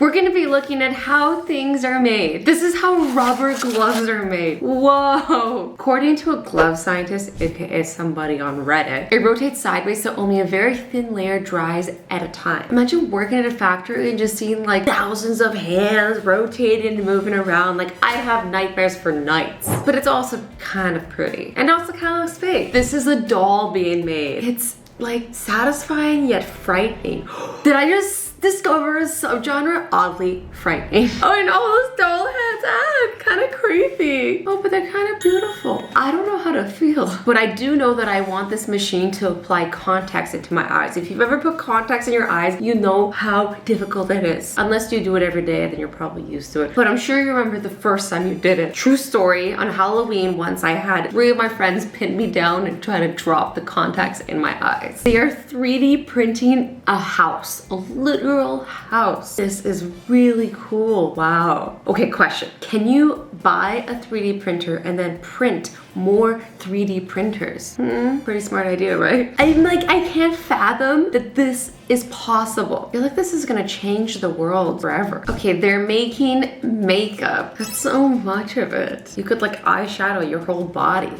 We're gonna be looking at how things are made. This is how rubber gloves are made. Whoa. According to a glove scientist, aka somebody on Reddit, it rotates sideways so only a very thin layer dries at a time. Imagine working at a factory and just seeing like thousands of hands rotating and moving around. Like, I have nightmares for nights. But it's also kind of pretty. And also kind of looks fake. This is a doll being made. It's like satisfying yet frightening. Did I just discover a subgenre? Oddly frightening. Oh, and all those doll heads, kind of creepy. Oh, but they're kind of beautiful. I don't know how to feel, but I do know that I want this machine to apply contacts into my eyes. If you've ever put contacts in your eyes, you know how difficult it is. Unless you do it every day, then you're probably used to it. But I'm sure you remember the first time you did it. True story, on Halloween once I had 3 of my friends pin me down and try to drop the contacts in my eyes. They are 3D printing a house, a literal house. This is really cool. Wow. Okay, question. Can you buy a 3D printer and then print more 3D printers? Pretty smart idea, right? I can't fathom that this is possible. I feel like this is gonna change the world forever. Okay, they're making makeup. That's so much of it. You could like eyeshadow your whole body.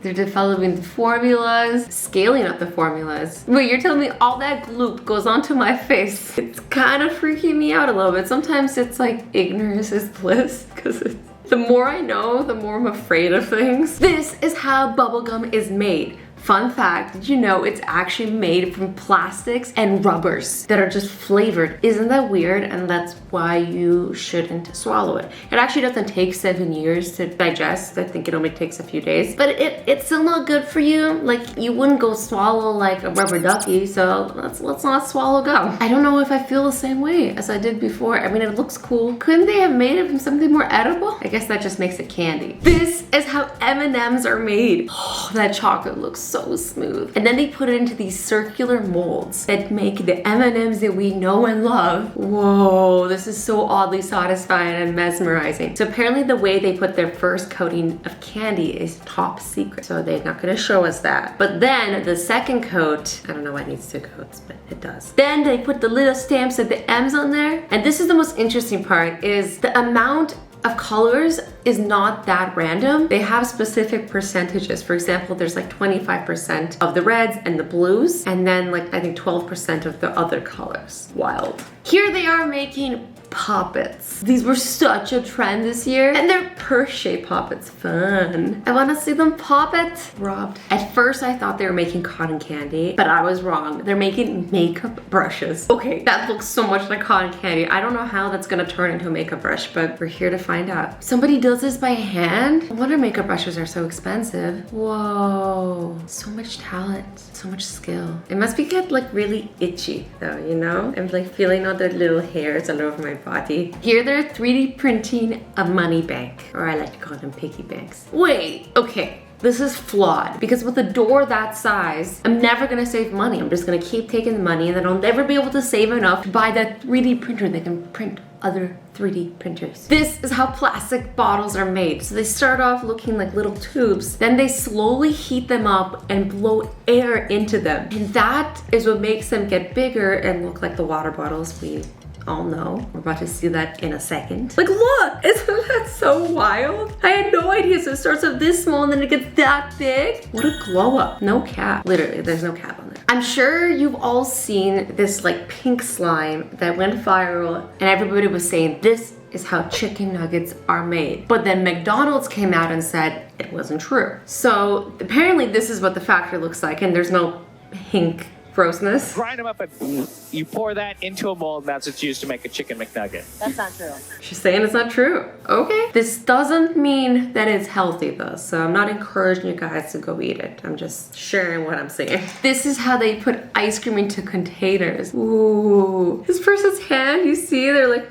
They're developing the formulas, scaling up the formulas. Wait, you're telling me all that gloop goes onto my face? It's kind of freaking me out a little bit. Sometimes it's like ignorance is bliss, because the more I know, the more I'm afraid of things. This is how bubblegum is made. Fun fact, did you know it's actually made from plastics and rubbers that are just flavored? Isn't that weird? And that's why you shouldn't swallow it. It actually doesn't take 7 years to digest. I think it only takes a few days. But it's still not good for you. Like, you wouldn't go swallow like a rubber ducky, so let's not swallow gum. I don't know if I feel the same way as I did before. I mean, it looks cool. Couldn't they have made it from something more edible? I guess that just makes it candy. This is how M&Ms are made. Oh, that chocolate looks so smooth. And then they put it into these circular molds that make the M&Ms that we know and love. Whoa, this is so oddly satisfying and mesmerizing. So apparently the way they put their first coating of candy is top secret. So they're not gonna show us that. But then the second coat, I don't know why it needs 2 coats, but it does. Then they put the little stamps of the M's on there. And this is the most interesting part, is the amount of colors is not that random. They have specific percentages. For example, there's like 25% of the reds and the blues, and then like I think 12% of the other colors. Wild. Here they are making poppets. These were such a trend this year, and they're purse-shaped poppets. Fun. I want to see them pop it. Robbed. At first I thought they were making cotton candy, but I was wrong. They're making makeup brushes. Okay, that looks so much like cotton candy. I don't know how that's gonna turn into a makeup brush, but we're here to find out. Somebody does this by hand? No wonder makeup brushes are so expensive. Whoa, so much talent, so much skill. It must be get like really itchy though, you know? I'm like feeling all the little hairs all over my body. Here they're 3D printing a money bank, or I like to call them piggy banks. Wait, okay. This is flawed, because with a door that size, I'm never gonna save money. I'm just gonna keep taking the money, and then I'll never be able to save enough to buy that 3D printer that can print other 3D printers. This is how plastic bottles are made. So they start off looking like little tubes, then they slowly heat them up and blow air into them. And that is what makes them get bigger and look like the water bottles we all know. We're about to see that in a second. Like, look, isn't that so wild? I had no idea. So it starts off this small and then it gets that big. What a glow up. No cap. Literally, there's no cap on there. I'm sure you've all seen this like pink slime that went viral, and everybody was saying this is how chicken nuggets are made. But then McDonald's came out and said it wasn't true. So apparently this is what the factory looks like, and there's no pink grossness. Grind them up and you pour that into a mold, and that's what's used to make a chicken McNugget. That's not true. She's saying it's not true. Okay. This doesn't mean that it's healthy though, so I'm not encouraging you guys to go eat it. I'm just sharing what I'm saying. This is how they put ice cream into containers. Ooh. This person's hand, you see, they're like...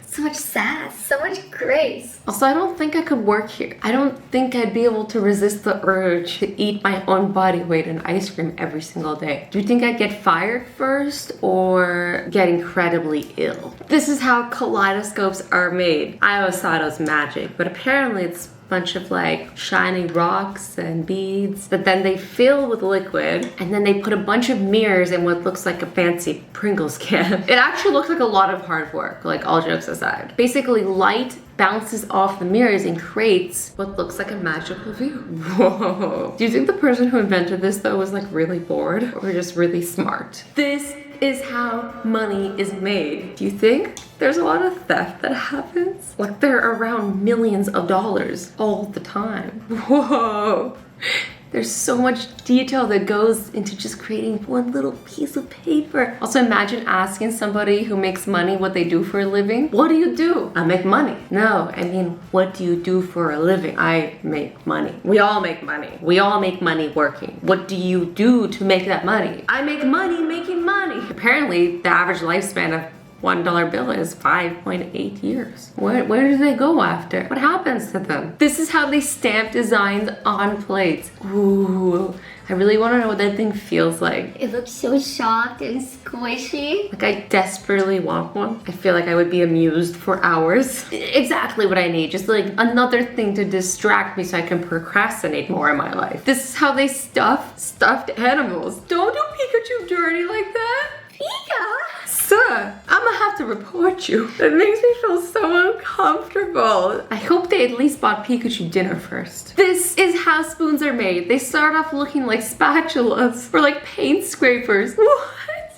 So much sass, so much grace. Also, I don't think I could work here. I don't think I'd be able to resist the urge to eat my own body weight in ice cream every single day. Do you think I'd get fired first or get incredibly ill? This is how kaleidoscopes are made. I always thought it was magic, but apparently it's bunch of like shiny rocks and beads that then they fill with liquid, and then they put a bunch of mirrors in what looks like a fancy Pringles can. It actually looks like a lot of hard work, like all jokes aside. Basically, light bounces off the mirrors and creates what looks like a magical view. Whoa. Do you think the person who invented this though was like really bored or just really smart? This is how money is made. Do you think there's a lot of theft that happens? Like they're around millions of dollars all the time. Whoa. There's so much detail that goes into just creating one little piece of paper. Also, imagine asking somebody who makes money what they do for a living. What do you do? I make money. No, I mean, what do you do for a living? I make money. We all make money. We all make money working. What do you do to make that money? I make money making money. Apparently, the average lifespan of $1 bill is 5.8 years. Where do they go after? What happens to them? This is how they stamp designs on plates. Ooh, I really want to know what that thing feels like. It looks so soft and squishy. Like I desperately want one. I feel like I would be amused for hours. Exactly what I need. Just like another thing to distract me so I can procrastinate more in my life. This is how they stuff stuffed animals. Don't do Pikachu dirty like that. Pika! Sir, I'm gonna have to report you. It makes me feel so uncomfortable. I hope they at least bought Pikachu dinner first. This is how spoons are made. They start off looking like spatulas or like paint scrapers. What?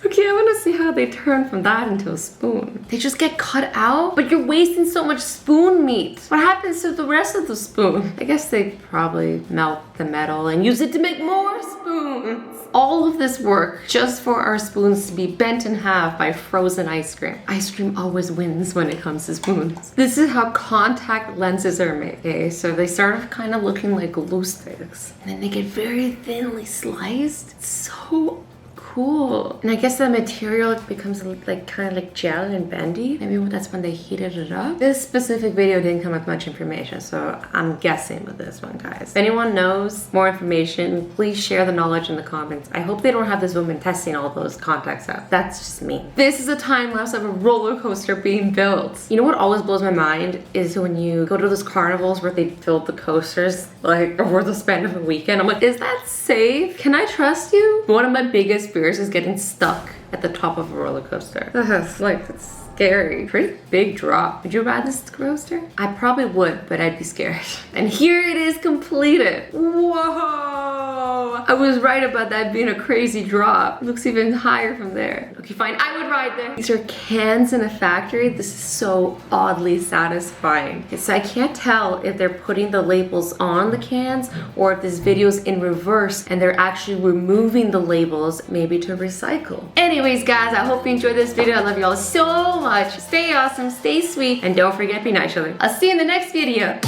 Okay, I want to see how they turn from that into a spoon. They just get cut out? But you're wasting so much spoon meat. What happens to the rest of the spoon? I guess they probably melt the metal and use it to make more spoons. All of this work just for our spoons to be bent in half by frozen ice cream. Ice cream always wins when it comes to spoons. This is how contact lenses are made. Okay, so they start off kind of looking like glue sticks. And then they get very thinly sliced. It's so cool. And I guess the material becomes like kind of like gel and bendy. Maybe that's when they heated it up. This specific video didn't come with much information, so I'm guessing with this one, guys. If anyone knows more information, please share the knowledge in the comments. I hope they don't have this woman testing all those contacts out. That's just me. This is a time lapse of a roller coaster being built. You know what always blows my mind is when you go to those carnivals where they build the coasters like over the span of a weekend. I'm like, is that safe? Can I trust you? One of my biggest fears is getting stuck at the top of a roller coaster. It's scary. Pretty big drop. Would you ride this coaster? I probably would, but I'd be scared. And here it is completed. Whoa! I was right about that being a crazy drop. It looks even higher from there. Okay, fine. I would ride there. These are cans in a factory. This is so oddly satisfying. So I can't tell if they're putting the labels on the cans or if this video is in reverse and they're actually removing the labels, maybe to recycle. Anyways, guys, I hope you enjoyed this video. I love you all so much. Stay awesome, stay sweet, and don't forget to be nice to each other. I'll see you in the next video.